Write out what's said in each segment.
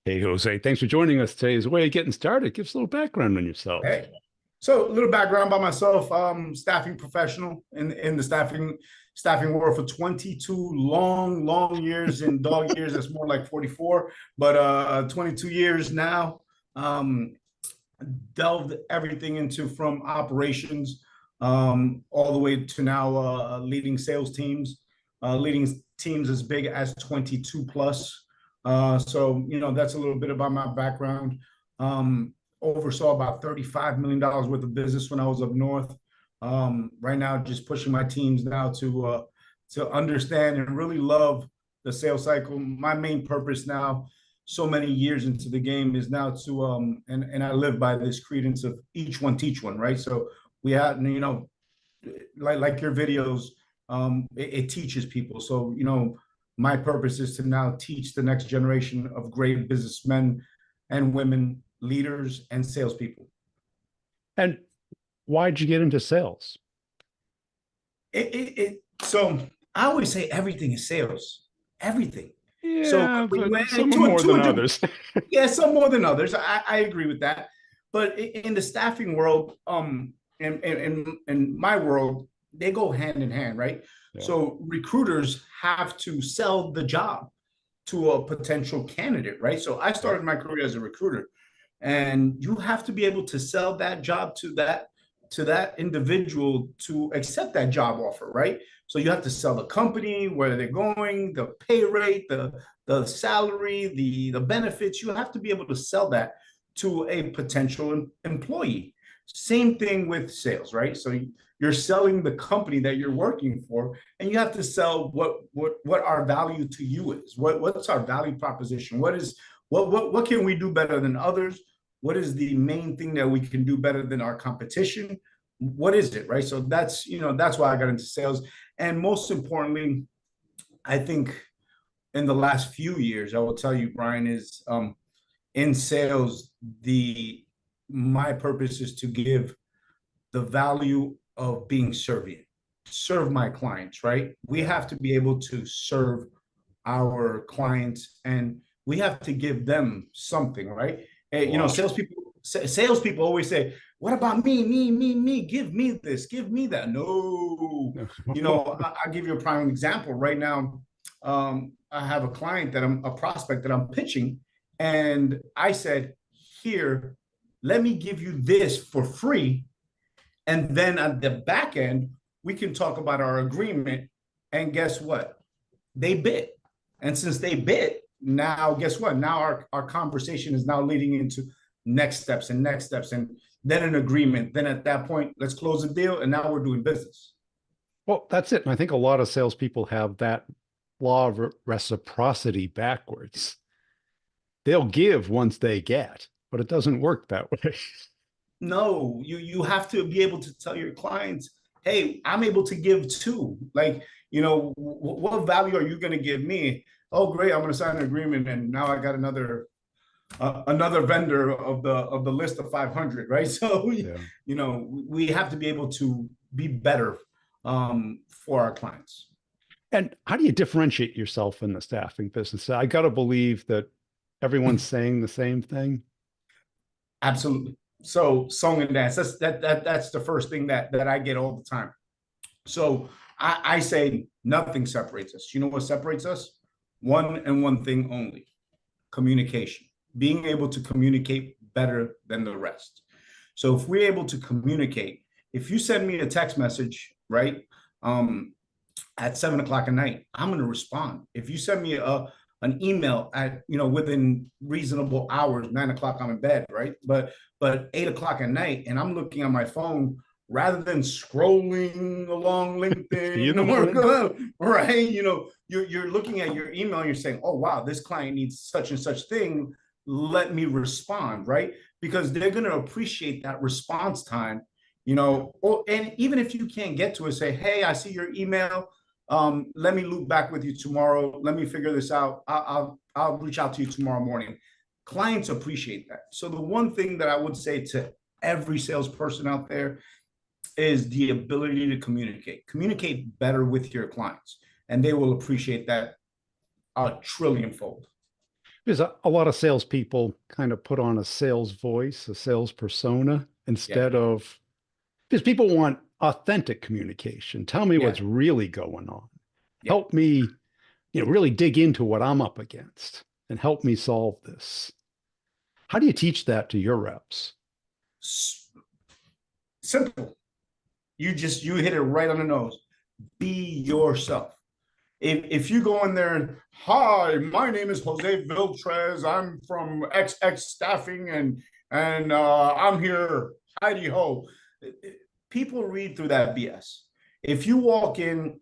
Hey, Jose, thanks for joining us today. As a way of getting started, give us a little background on yourself. Hey, so a little background about myself. Staffing professional in the staffing world for 22 long years. In dog years, that's more like 44, but 22 years now. Um, Delved everything into from operations all the way to now leading sales teams, leading teams as big as 22 plus. So, that's a little bit about my background. Oversaw about $35 million worth of business when I was up north. Right now, just pushing my teams now to understand and really love the sales cycle. My main purpose now, so many years into the game, is now to and I live by this credence of each one teach one, right? So we have, like your videos, it teaches people. So my purpose is to now teach the next generation of great businessmen and women, leaders and salespeople. And why'd you get into sales? So I always say everything is sales, everything. So Yeah, when but you add some are more than others. yeah, some more than others. I agree with that. But in the staffing world, in my world, they go hand in hand, right? Yeah. So recruiters have to sell the job to a potential candidate, right? So I started my career as a recruiter, and you have to be able to sell that job to that individual to accept that job offer, right? So you have to sell the company, where they're going, the pay rate, the salary, the benefits. You have to be able to sell that to a potential employee. Same thing with sales, right? So you're selling the company that you're working for, and you have to sell what our value to you is. What's our value proposition? What can we do better than others? What is the main thing that we can do better than our competition? What is it, right? So that's why I got into sales. And most importantly, I think in the last few years, I will tell you, Brian, is in sales, the my purpose is to give the value of being servient, serve my clients, right? We have to be able to serve our clients, and we have to give them something, right? And, Wow. salespeople always say, "What about me, me? Give me this, give me that." No, I'll give you a prime example right now. I have a client a prospect that I'm pitching, and I said, "Here, let me give you this for free, and then at the back end, we can talk about our agreement." And guess what? They bit. And since they bit, now guess what? Now our conversation is now leading into next steps and next steps, and then an agreement. Then at that point, let's close the deal. And now we're doing business. Well, that's it. And I think a lot of salespeople have that law of reciprocity backwards. They'll give once they get, but it doesn't work that way. No, you have to be able to tell your clients, hey, I'm able to give too. Like, what value are you going to give me? Oh, great, I'm going to sign an agreement, and now I got another vendor of the list of 500, right? So Yeah. we have to be able to be better for our clients. And how do you differentiate yourself in the staffing business? I got to believe that everyone's saying the same thing. Absolutely. So song and dance, that's the first thing that I get all the time. So I say nothing separates us. You know what separates us? One and one thing only: communication. Being able to communicate better than the rest. So if we're able to communicate, if you send me a text message, right, at 7 o'clock at night, I'm going to respond. If you send me an email at within reasonable hours, 9 o'clock, I'm in bed, right? But 8 o'clock at night, and I'm looking on my phone rather than scrolling along LinkedIn, right? You're looking at your email and you're saying, "Oh wow, this client needs such and such thing. Let me respond," right? Because they're going to appreciate that response time, and even if you can't get to it, say, "Hey, I see your email. Let me loop back with you tomorrow. Let me figure this out. I'll reach out to you tomorrow morning." Clients appreciate that. So the one thing that I would say to every salesperson out there is the ability to communicate better with your clients, and they will appreciate that a trillionfold. Because a lot of salespeople kind of put on a sales voice, a sales persona, Yeah, instead of, because people want authentic communication. Tell me yeah, what's really going on. yeah. Help me, really dig into what I'm up against and help me solve this. How do you teach that to your reps? S- Simple. You hit it right on the nose. Be yourself. If you go in there and, hi, my name is Jose Viltres, I'm from XX staffing, and I'm here, heidi ho. People read through that BS. If you walk in,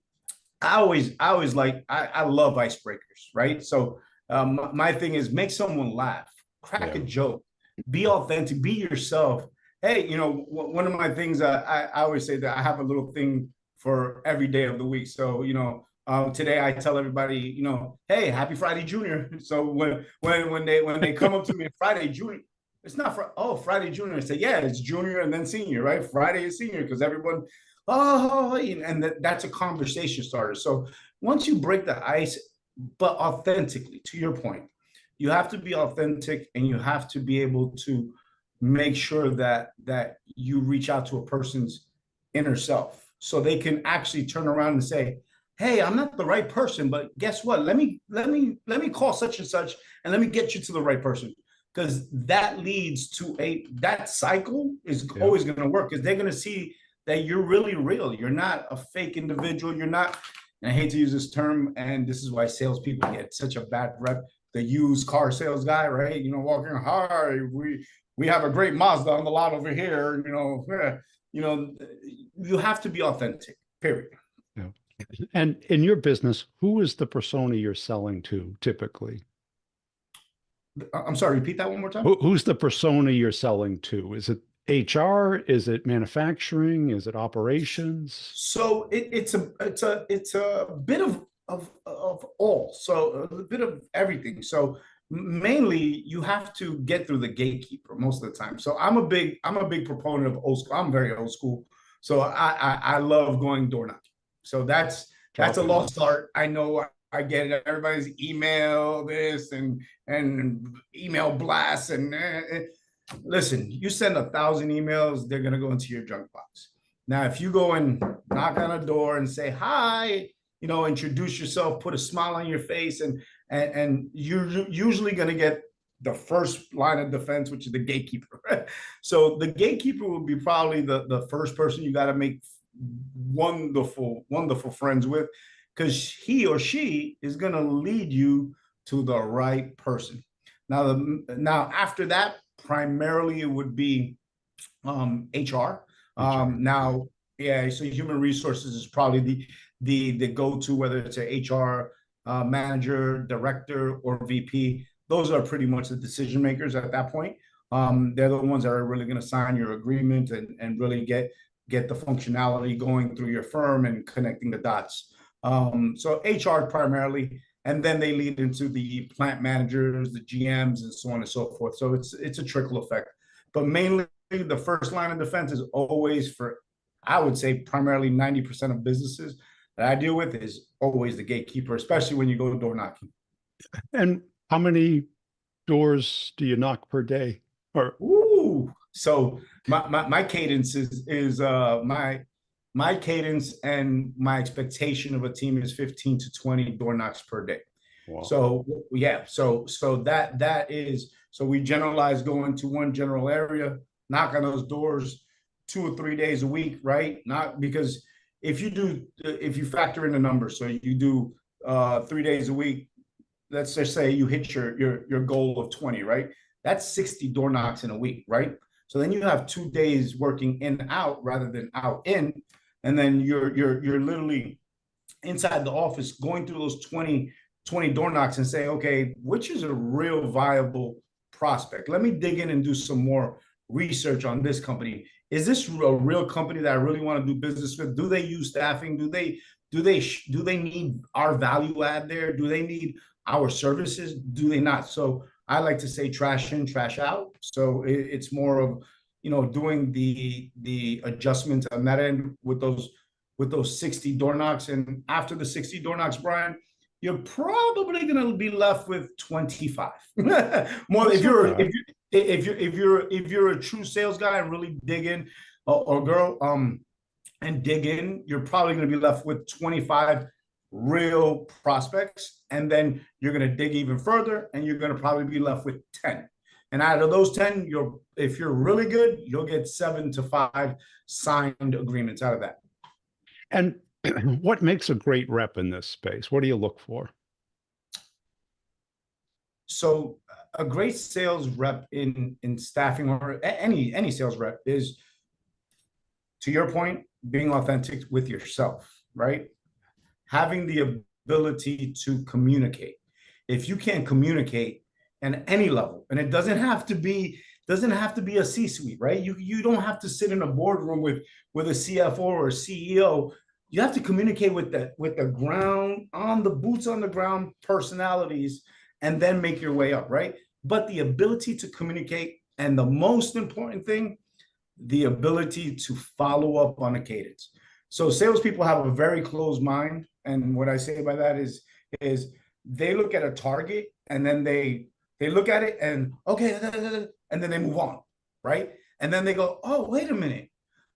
I love icebreakers, right? So my thing is, make someone laugh, crack a Yeah. joke, be authentic, be yourself. Hey, one of my things, I always say that I have a little thing for every day of the week. So today I tell everybody, hey, happy Friday, Junior. So when they come up to me, Friday, Junior, it's not for, oh, Friday, Junior. I say, yeah, it's Junior and then Senior, right? Friday is Senior, because everyone, oh, and that's a conversation starter. So once you break the ice, but authentically, to your point, you have to be authentic, and you have to be able to make sure that you reach out to a person's inner self, so they can actually turn around and say, hey, I'm not the right person, but guess what, let me call such and such, and let me get you to the right person. Because that leads to that cycle is Yeah. always going to work, because they're going to see that you're really real. You're not a fake individual. You're not, and I hate to use this term, and this is why salespeople get such a bad rep, the used car sales guy, right? Walking, hi, we have a great Mazda on the lot over here. You have to be authentic, period. Yeah. And in your business, who is the persona you're selling to typically? I'm sorry, repeat that one more time. Who's the persona you're selling to? Is it HR? Is it manufacturing? Is it operations? So it's a bit of all. So a bit of everything. So mainly you have to get through the gatekeeper most of the time. So I'm a big proponent of old school. I'm very old school. So I love going door knocking. So that's a Copy. lost art. I know, I get it. Everybody's email this and email blasts and listen, you send 1,000 emails, they're gonna go into your junk box. Now, if you go and knock on a door and say hi, introduce yourself, put a smile on your face, and you're usually gonna get the first line of defense, which is the gatekeeper. So the gatekeeper will be probably the first person you got to make wonderful, wonderful friends with, because he or she is gonna lead you to the right person. Now after that, primarily it would be HR. HR. Now, yeah, so human resources is probably the go-to, whether it's a HR manager, director, or VP. Those are pretty much the decision makers at that point. They're the ones that are really going to sign your agreement and really get the functionality going through your firm and connecting the dots. So HR primarily, and then they lead into the plant managers, the GMs, and so on and so forth. So it's a trickle effect, but mainly the first line of defense is always for, I would say, primarily 90% of businesses that I deal with is always the gatekeeper, especially when you go door knocking. And how many doors do you knock per day? Or Ooh, so my cadence is my cadence, and my expectation of a team is 15 to 20 door knocks per day. wow. So yeah, so that is, so we generalize going to one general area, knock on those doors 2 or 3 days a week, right? Not because if you factor in the numbers, so you do 3 days a week, let's just say you hit your goal of 20, right? That's 60 door knocks in a week, right? So then you have 2 days working in out rather than out in, and then you're literally inside the office going through those 20 door knocks and say, okay, which is a real viable prospect? Let me dig in and do some more research on this company. Is this a real company that I really want to do business with? Do they use staffing? Do they need our value add there? Do they need our services? Do they not? So I like to say trash in, trash out. So it's more of doing the adjustments on that end with those 60 door knocks. And after the 60 door knocks, Brian, you're probably going to be left with 25. More That's not bad. if you're a true sales guy and really dig in, or girl, and dig in, you're probably going to be left with 25 real prospects. And then you're going to dig even further and you're going to probably be left with 10. And out of those 10, if you're really good, you'll get 7 to 5 signed agreements out of that. And what makes a great rep in this space? What do you look for? So a great sales rep in staffing, or any sales rep, is, to your point, being authentic with yourself, right? Having the ability to communicate. If you can't communicate at any level, and it doesn't have to be a C-suite, right? You don't have to sit in a boardroom with a CFO or a CEO. You have to communicate with the ground, on the boots on the ground personalities, and then make your way up, right? But the ability to communicate, and the most important thing, the ability to follow up on a cadence. So salespeople have a very closed mind, and what I say by that is they look at a target and then they look at it and okay, and then they move on, right? And then they go, oh, wait a minute,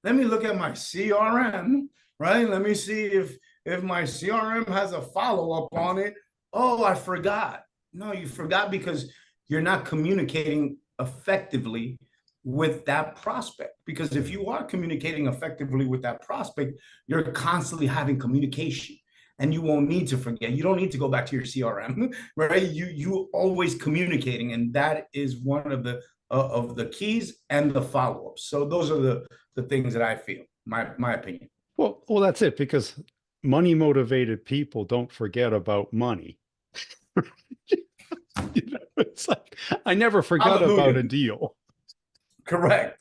let me look at my CRM, right? Let me see if my CRM has a follow-up on it. Oh, I forgot. No, you forgot because you're not communicating effectively with that prospect. Because if you are communicating effectively with that prospect, you're constantly having communication, and you won't need to forget. You don't need to go back to your CRM, right? You always communicating, and that is one of the keys, and the follow-ups. So those are the things that I feel, my opinion. Well, that's it, because money motivated people don't forget about money. It's like, I never forgot about a deal. Correct.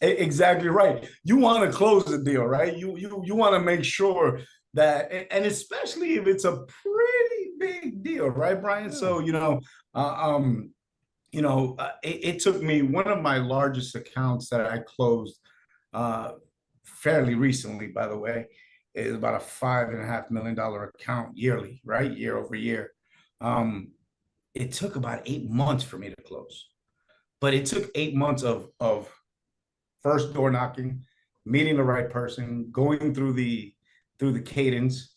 Exactly right. You want to close the deal, right? You want to make sure that, and especially if it's a pretty big deal, right, Brian? So it took me, one of my largest accounts that I closed fairly recently, by the way, is about a $5.5 million account yearly, right? Year over year. It took about 8 months for me to close, but it took 8 months of first door knocking, meeting the right person, going through the cadence,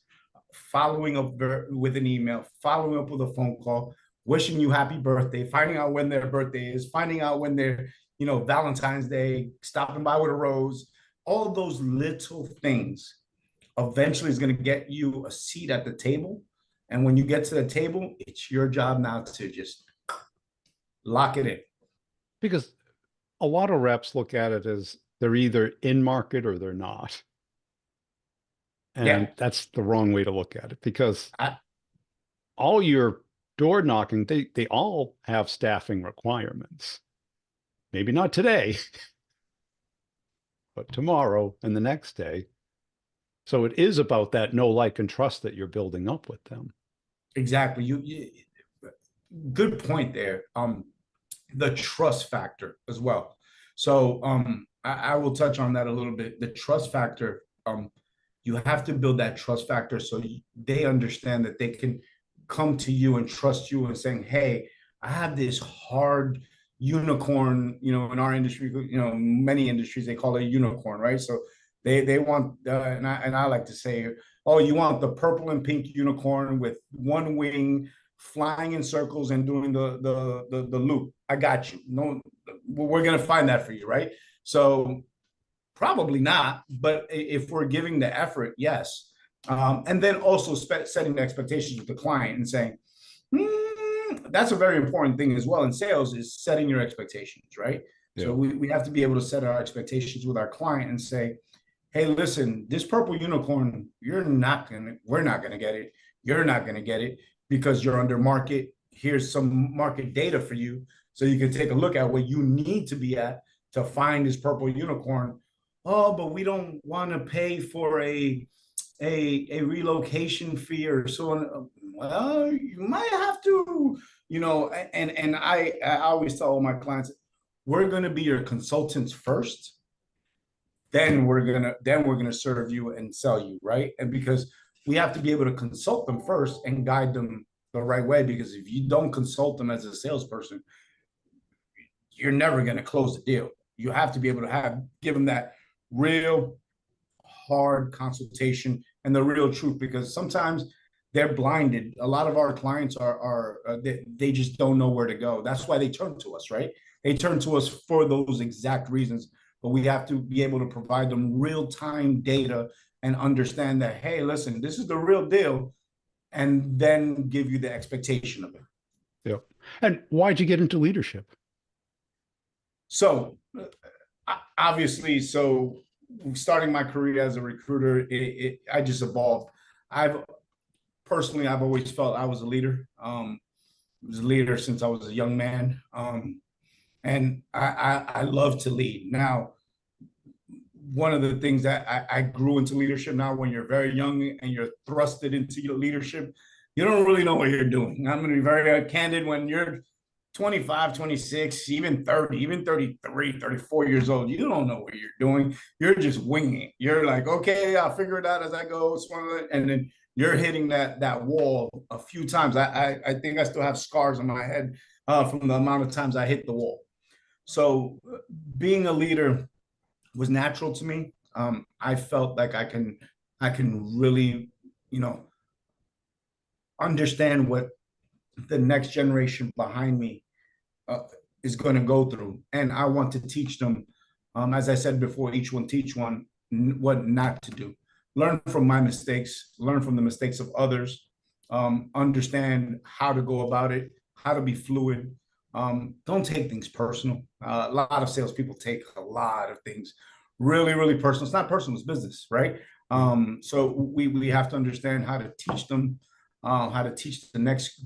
following up with an email, following up with a phone call, wishing you happy birthday, finding out when their birthday is, finding out when they're, Valentine's Day, stopping by with a rose. All those little things eventually is going to get you a seat at the table. And when you get to the table, it's your job now to just lock it in. Because a lot of reps look at it as they're either in market or they're not. And Yeah. that's the wrong way to look at it, because all your door knocking, they all have staffing requirements. Maybe not today, but tomorrow and the next day. So it is about that know, like, and trust that you're building up with them. Exactly. Good point there. The trust factor as well. So I will touch on that a little bit. The trust factor, you have to build that trust factor so they understand that they can come to you and trust you and saying, hey, I have this hard unicorn, in our industry, many industries, they call it a unicorn, right? So they want, and I like to say, oh, you want the purple and pink unicorn with one wing flying in circles and doing the loop. I got you. No, we're going to find that for you, right? So probably not, but if we're giving the effort, yes. And then also setting the expectations with the client and saying, that's a very important thing as well in sales, is setting your expectations, right? Yeah. So we have to be able to set our expectations with our client and say, hey, listen, this purple unicorn, we're not going to get it. You're not going to get it because you're under market. Here's some market data for you so you can take a look at what you need to be at to find this purple unicorn. Oh, but we don't want to pay for a relocation fee or so on. Well, you might have to, and I always tell all my clients, we're going to be your consultants first. Then we're gonna serve you and sell you, right? And because we have to be able to consult them first and guide them the right way. Because if you don't consult them as a salesperson, you're never going to close the deal. You have to be able to give them that real hard consultation and the real truth, because sometimes they're blinded. A lot of our clients they just don't know where to go. That's why they turn to us, right? They turn to us for those exact reasons. But we have to be able to provide them real-time data and understand that, hey, listen, this is the real deal, and then give you the expectation of it. Yep. And why'd you get into leadership? So obviously, starting my career as a recruiter, I just evolved. I've always felt I was a leader. I was a leader since I was a young man. And I love to lead. Now, one of the things that I grew into leadership now, when you're very young and you're thrusted into your leadership, you don't really know what you're doing. I'm going to be very candid. When you're 25, 26, even 30, even 33, 34 years old, you don't know what you're doing. You're just winging it. You're like, okay, I'll figure it out as I go. And then you're hitting that wall a few times. I think I still have scars on my head from the amount of times I hit the wall. So being a leader was natural to me. I felt like I can really, understand what the next generation behind me is going to go through, and I want to teach them. As I said before, each one teach one what not to do. Learn from my mistakes. Learn from the mistakes of others. Understand how to go about it. How to be fluid. Don't take things personal. A lot of salespeople take a lot of things really, really personal. It's not personal, it's business, right? So we have to understand how to teach them, how to teach the next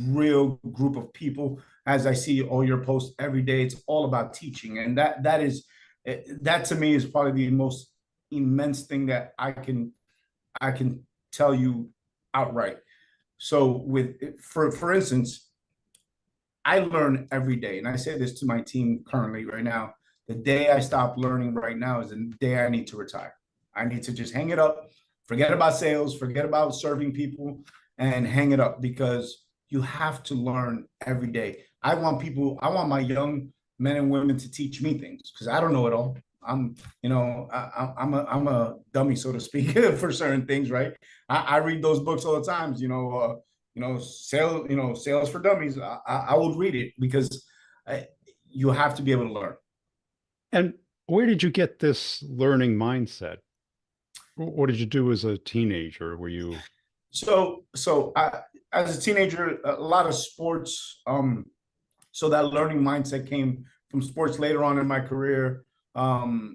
real group of people. As I see all your posts every day, it's all about teaching. And that to me is probably the most immense thing that I can tell you outright. So for instance, I learn every day, and I say this to my team currently right now. The day I stop learning right now is the day I need to retire. I need to just hang it up, forget about sales, forget about serving people, and hang it up, because you have to learn every day. I want my young men and women to teach me things, because I don't know it all. I'm a dummy, so to speak, for certain things, right? I read those books all the time, sales for dummies. I would read it, because you have to be able to learn. And where did you get this learning mindset? What did you do as a teenager? Were you As a teenager, a lot of sports. So that learning mindset came from sports later on in my career. I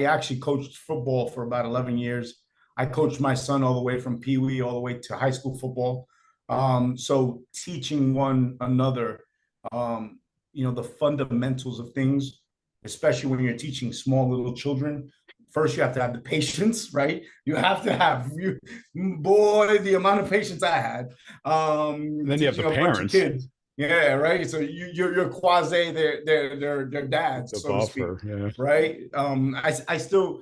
actually coached football for about 11 years. I coached my son all the way from Pee Wee all the way to high school football. So teaching one another, the fundamentals of things, especially when you're teaching small little children. First, you have to have the patience, right? You have to have the amount of patience I had. Then you have the parents. Kids. Yeah, right. So you're quasi their dads, The so to speak. buffer, yeah. Right. I still,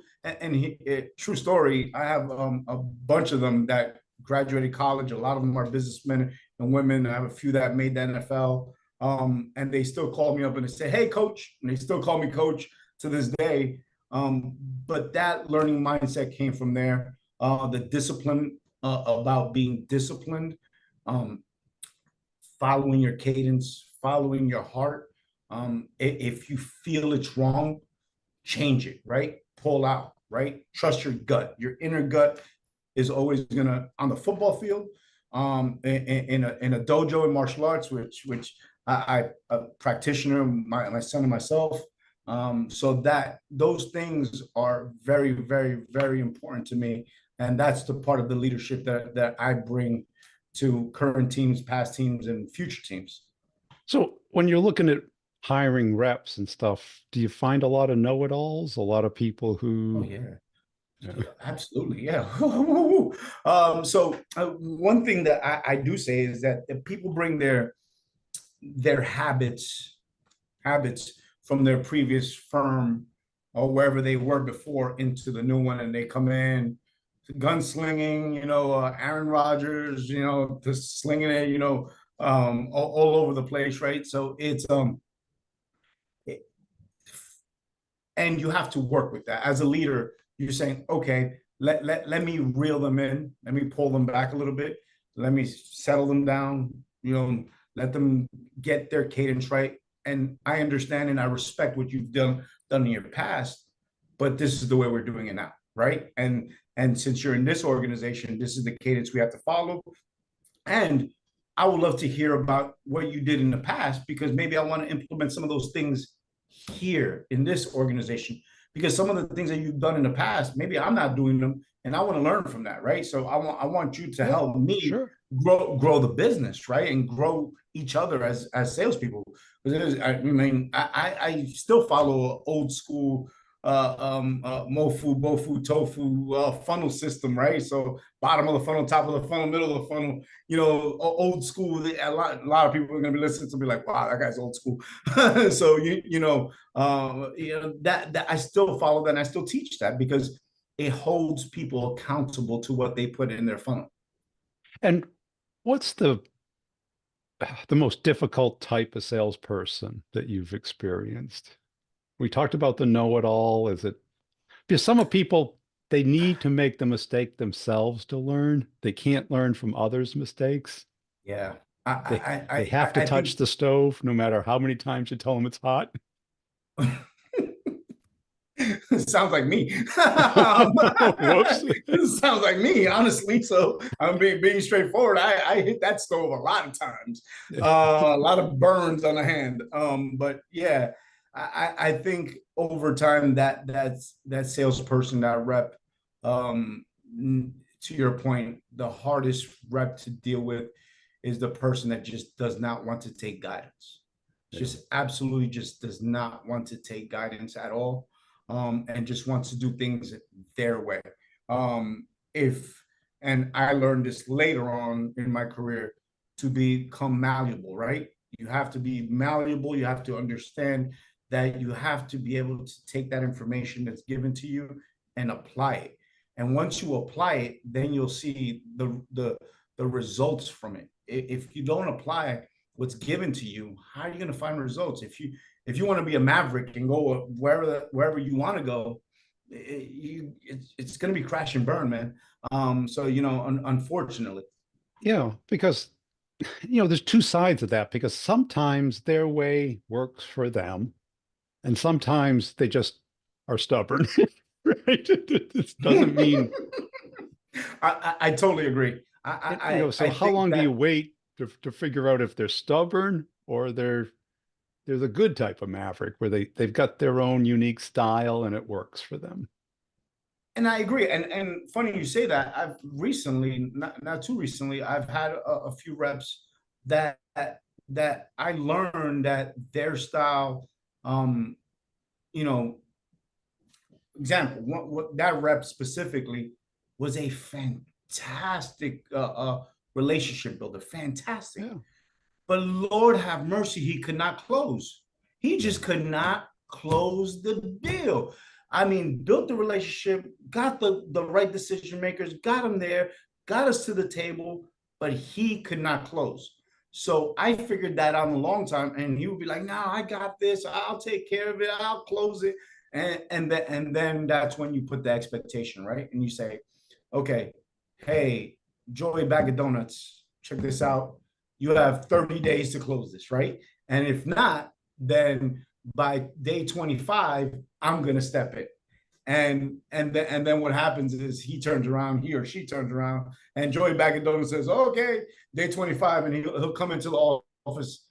true story. I have a bunch of them that graduated college. A lot of them are businessmen and women. I have a few that made the NFL. And they still call me up and they say, "Hey, coach," and they still call me coach to this day. But that learning mindset came from there. The discipline about being disciplined, following your cadence, following your heart. If you feel it's wrong, change it, right? Pull out, right? Trust your gut. Your inner gut is always gonna, on the football field, in a dojo in martial arts, which I a practitioner, my son and myself. So that those things are very, very, very important to me. And that's the part of the leadership that I bring to current teams, past teams, and future teams. So when you're looking at hiring reps and stuff, do you find a lot of know-it-alls, a lot of people who? Oh, yeah. Yeah, absolutely. Yeah. One thing that I do say is that if people bring their habits from their previous firm or wherever they were before into the new one, and they come in gunslinging, Aaron Rodgers, just slinging it, all over the place, right? So it- and you have to work with that as a leader. You're saying, okay, let me reel them in, let me pull them back a little bit, let me settle them down, let them get their cadence right. And I understand and I respect what you've done in your past, but this is the way we're doing it now, right? And since you're in this organization, this is the cadence we have to follow. And I would love to hear about what you did in the past, because maybe I want to implement some of those things here in this organization, because some of the things that you've done in the past, maybe I'm not doing them, and I want to learn from that, right? So I want you to Yeah, help me sure. grow the business, right, and grow each other as salespeople. Because I mean, I still follow old school mofu, bofu, tofu funnel system, right? So bottom of the funnel, top of the funnel, middle of the funnel, old school. A lot of people are going to be listening to me like, wow, that guy's old school. So that I still follow that, and I still teach that, because it holds people accountable to what they put in their funnel. And what's the most difficult type of salesperson that you've experienced? We talked about the know-it-all. Is it because some of people they need to make the mistake themselves to learn. They can't learn from others' mistakes. Yeah, They have to I touch think the stove no matter how many times you tell them it's hot. sounds like me. um, Whoops. sounds like me, honestly. So I'm being straightforward. I hit that stove a lot of times, a lot of burns on the hand. But yeah, I think over time that salesperson, that rep, um, to your point, the hardest rep to deal with is the person that just does not want to take guidance. Yeah. Just absolutely just does not want to take guidance at all, and just wants to do things their way. If and I learned this later on in my career, to become malleable, right? You have to be malleable. You have to understand that you have to be able to take that information that's given to you and apply it. And once you apply it, then you'll see the results from it. If you don't apply what's given to you, how are you going to find results? If you want to be a maverick and go wherever you want to go, it's going to be crash and burn, man. So unfortunately. Yeah, because there's two sides of that because sometimes their way works for them and sometimes they just are stubborn, right? It doesn't mean, I totally agree. so I how think long do you that wait to figure out if they're stubborn or they're the good type of maverick where they've got their own unique style and it works for them. and I agree. And funny you say that. I've recently, not too recently, I've had a few reps that that I learned that their style, um, you know, example, what that rep specifically was a fantastic relationship builder, fantastic. Yeah. But Lord have mercy, he could not close. He Yeah. just could not close the deal. I mean, built the relationship, got the right decision makers, got him there, got us to the table, but he could not close. So I figured that out in a long time, and he would be like, "No, I got this. I'll take care of it. I'll close it." And then that's when you put the expectation, right? And you say, "Okay, hey, Joey Bag of Donuts, check this out. You have 30 days to close this, right? And if not, then by day 25, I'm gonna step in." And then what happens is he or she turns around, and Joey Bag of Donuts says, "Okay, day 25," and he'll come into the office,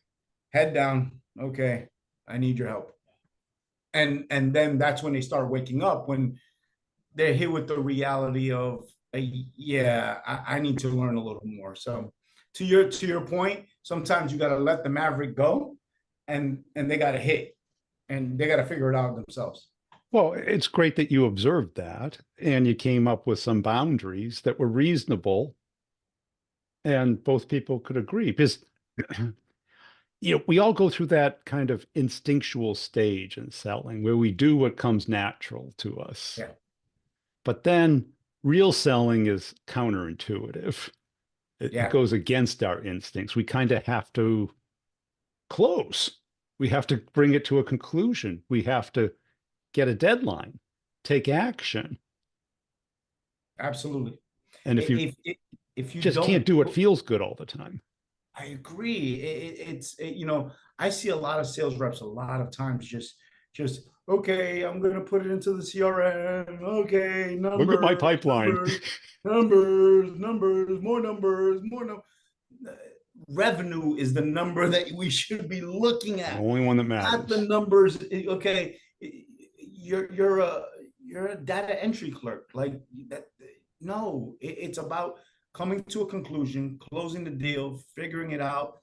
head down. "Okay, I need your help." And then that's when they start waking up, when they're hit with the reality of, yeah, I need to learn a little more. So to your point, sometimes you got to let the maverick go, and they got to hit, and they got to figure it out themselves. Well, it's great that you observed that and you came up with some boundaries that were reasonable and both people could agree because we all go through that kind of instinctual stage in selling where we do what comes natural to us. Yeah. But then real selling is counterintuitive. It Yeah, goes against our instincts. We kind of have to close. We have to bring it to a conclusion. We have to get a deadline, take action. absolutely. And if you If you just can't don't, do what feels good all the time. I agree. You know, I see a lot of sales reps a lot of times just okay, I'm gonna put it into the CRM. Okay, Look at my numbers, pipeline. numbers, numbers, numbers, more numbers, more no. Revenue is the number that we should be looking The at, only one that not the matters. numbers. Okay, you're a data entry clerk. Like that, no, it's about coming to a conclusion, closing the deal, figuring it out,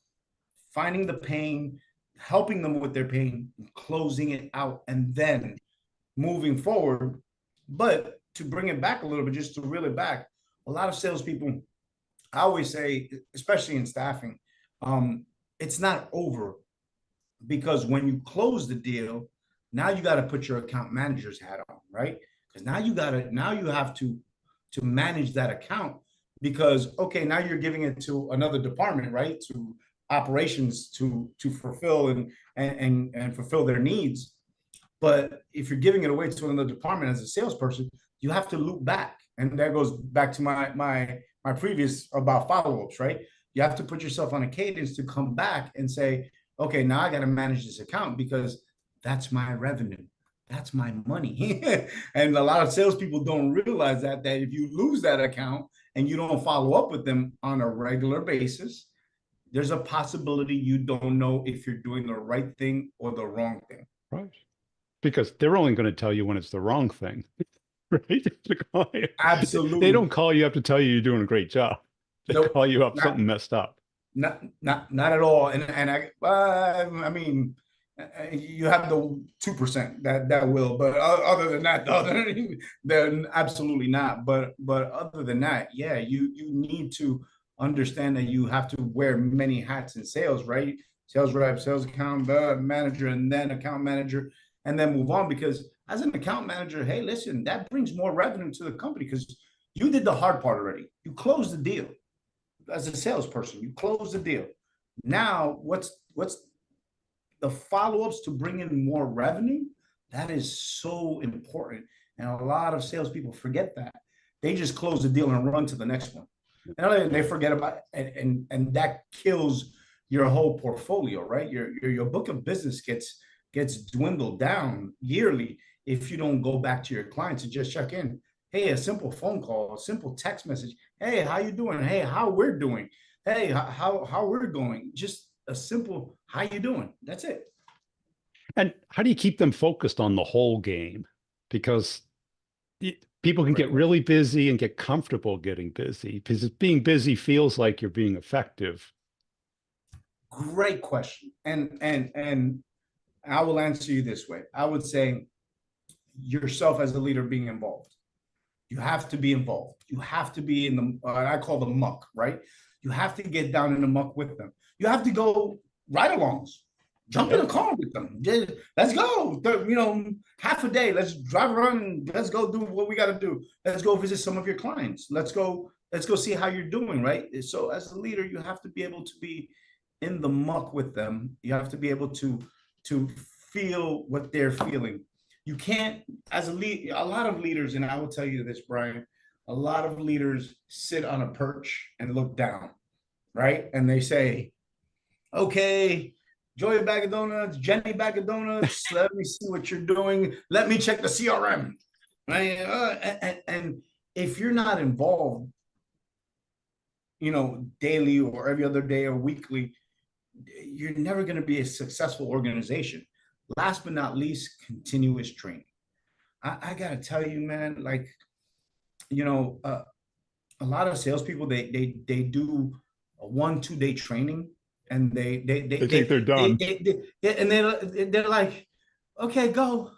finding the pain, helping them with their pain, closing it out, and then moving forward. But to bring it back a little bit, just to reel it back, a lot of salespeople, I always say, especially in staffing, it's not over, because when you close the deal, now you got to put your account manager's hat on, right? Because now you have to manage that account, because okay, now you're giving it to another department, right? To operations to fulfill and fulfill their needs. But if you're giving it away to another department as a salesperson, you have to loop back. And that goes back to my previous about follow-ups, right? You have to put yourself on a cadence to come back and say, okay, now I got to manage this account because that's my revenue. That's my money. And a lot of salespeople don't realize that if you lose that account and you don't follow up with them on a regular basis, there's a possibility you don't know if you're doing the right thing or the wrong thing. Right. Because they're only going to tell you when it's the wrong thing. Right? They Absolutely. don't call you up to tell you you're doing a great job. They Nope. call you up Not something messed up. not at all. And I mean, you have the 2% that will, but other than that, then absolutely not. But other than that, yeah, you need to understand that you have to wear many hats in sales, right? Sales rep, sales account manager, and then account manager, and then move on. Because as an account manager, hey, listen, that brings more revenue to the company because you did the hard part already. You closed the deal as a salesperson. You close the deal. Now, what's the follow-ups to bring in more revenue? That is so important, and a lot of salespeople forget that. They just close the deal and run to the next one, and they forget about it, and that kills your whole portfolio, right? Your book of business gets dwindled down yearly if you don't go back to your clients and just check in. Hey, a simple phone call, a simple text message. Hey, how you doing? Hey, how we're doing? Hey, how we're going? Just a simple how you doing? That's it. And how do you keep them focused on the whole game? Because people can Great get question. really busy and get comfortable getting busy because being busy feels like you're being effective. Great question. And I will answer you this way. I would say yourself as a leader being involved. You have to be involved. You have to be in the I call the muck, right? You have to get down in the muck with them. You have to go ride-alongs. Jump in a Yep. car with them. Let's go. You know, half a day. Let's drive around and let's go do what we got to do. Let's go visit some of your clients. Let's go. Let's go see how you're doing. Right. So as a leader, you have to be able to be in the muck with them. You have to be able to feel what they're feeling. You can't, as a lead, a lot of leaders, and I will tell you this, Brian, a lot of leaders sit on a perch and look down, right? And they say, okay, Joy Bag of Donuts, Jenny Bag of Donuts, let me see what you're doing. Let me check the CRM, right? And if you're not involved, you know, daily or every other day or weekly, you're never going to be a successful organization. Last but not least, continuous training. I gotta tell you, man, like, you know, a lot of salespeople they do a 1 2 day training, and They think they're done. and they're like, okay, go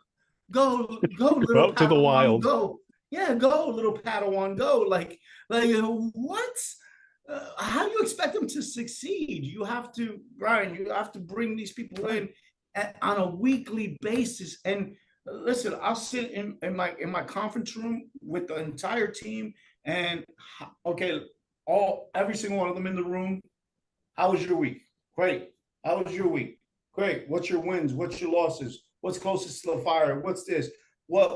Go little out to the Padawan, wild. go, yeah, go little Padawan, go, like what? How do you expect them to succeed? You have to, Brian, you have to bring these people in on a weekly basis. And Listen, I'll sit in my conference room with the entire team, and okay, every single one of them in the room. How was your week? Great. How was your week? Great. What's your wins? What's your losses? What's closest to the fire? What's this? What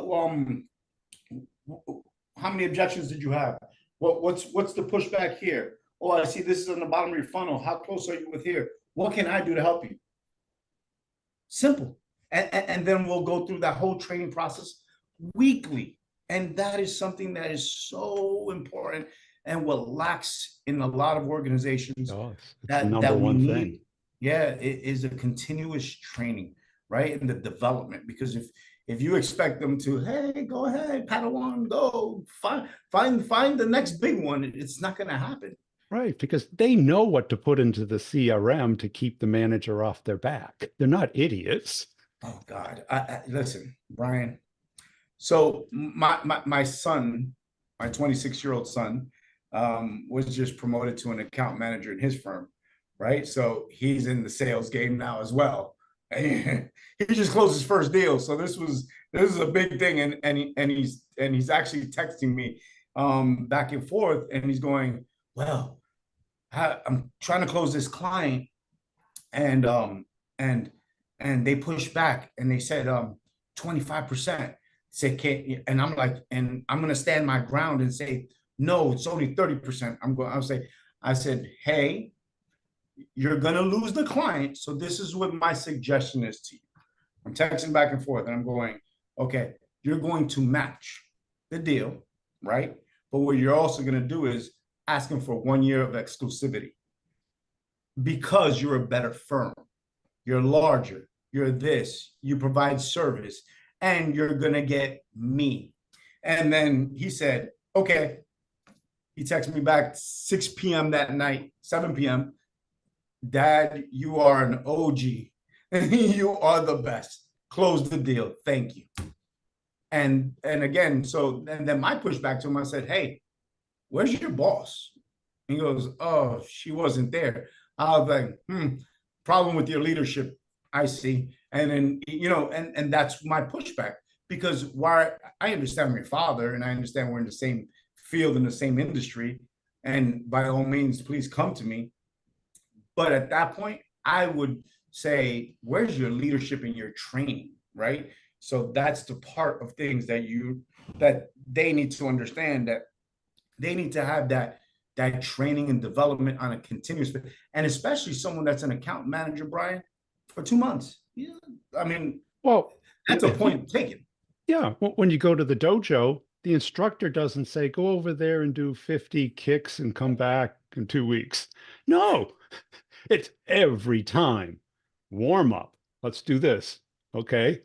how many objections did you have? What's the pushback here? Oh, I see this is on the bottom of your funnel. How close are you with here? What can I do to help you? Simple. And then we'll go through that whole training process weekly. And that is something that is so important and what lacks in a lot of organizations Oh, it's the that number we one thing. need. Yeah, it is a continuous training, right? In the development. Because if you expect them to, hey, go ahead, Padawan, go find the next big one, it's not gonna happen. Right, because they know what to put into the CRM to keep the manager off their back. They're not idiots. Oh God. Listen, Brian. So my son, my 26-year-old son, was just promoted to an account manager in his firm, right? So he's in the sales game now as well. And he just closed his first deal. So this is a big thing. And he's actually texting me back and forth, and he's going, well, I'm trying to close this client, and and they pushed back and they said 25%. Say can't, and I'm like, and I'm gonna stand my ground and say, no, it's only 30%. I'll say, I said, hey, you're gonna lose the client. So this is what my suggestion is to you. I'm texting back and forth and I'm going, okay, you're going to match the deal, right? But what you're also gonna do is asking for 1 year of exclusivity because you're a better firm. You're larger, you're this, you provide service, and you're gonna get me. And then he said, okay. He texted me back 6 p.m. that night, 7 p.m. Dad, you are an OG. You are the best. Close the deal. Thank you. And again, so and then my pushback to him, I said, hey, where's your boss? He goes, oh, she wasn't there. I was like, problem with your leadership. I see. And then, and that's my pushback because why I understand my father and I understand we're in the same field in the same industry. And by all means, please come to me. But at that point, I would say, where's your leadership and your training, right? So that's the part of things that they need to understand that they need to have that training and development on a continuous, and especially someone that's an account manager, Brian, for 2 months. Yeah, I mean, Well, that's a point taken. yeah, when you go to the dojo, the instructor doesn't say, go over there and do 50 kicks and come back in 2 weeks. No, it's every time. Warm up. Let's do this. Okay.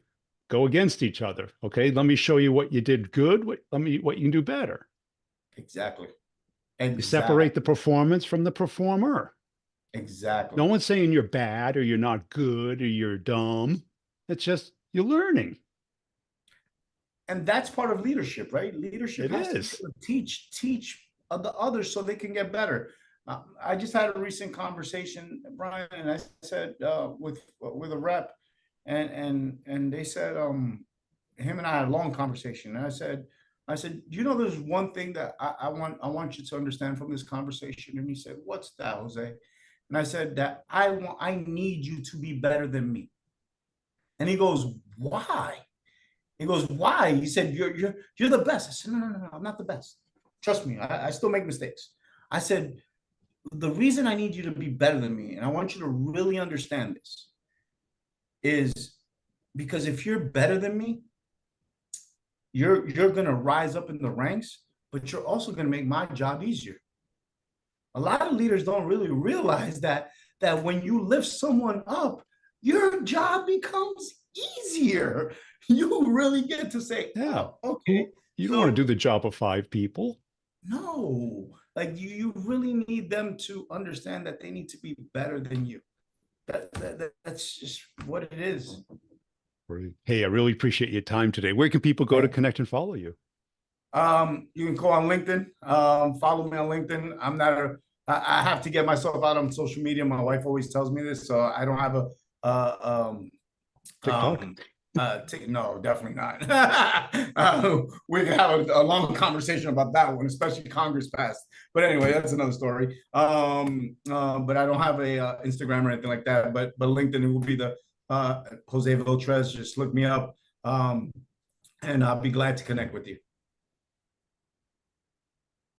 Go against each other. Okay. Let me show you what you did good. What you can do better. Exactly. You separate the Exactly. performance from the performer. Exactly. No one's saying you're bad or you're not good or you're dumb. It's just you're learning. And that's part of leadership, right? Leadership It has to be is. able to teach the others so they can get better. I just had a recent conversation, Brian, and I said with a rep, and they said him and I had a long conversation, and I said, there's one thing that I want you to understand from this conversation, and he said, what's that, Jose? And I said that I need you to be better than me, and he goes, why? He goes, why? He said, you're the best. I said, no, I'm not the best. Trust me, I still make mistakes. I said, the reason I need you to be better than me, and I want you to really understand this, is because if you're better than me, you're gonna rise up in the ranks, but you're also gonna make my job easier. A lot of leaders don't really realize that when you lift someone up, your job becomes easier. You really get to say, Yeah. oh, okay. Who you don't want to do So the job of five people. no, like you really need them to understand that they need to be better than you. That's just what it is. Right. Hey, I really appreciate your time today. Where can people go to Yeah. connect and follow you? You can go on LinkedIn. Follow me on LinkedIn. I have to get myself out on social media. My wife always tells me this, so I don't have a TikTok? No, definitely not. We can have a long conversation about that one, especially Congress passed. But anyway, that's another story. But I don't have a Instagram or anything like that. But LinkedIn will be the Jose Viltres. Just look me up, and I'll be glad to connect with you.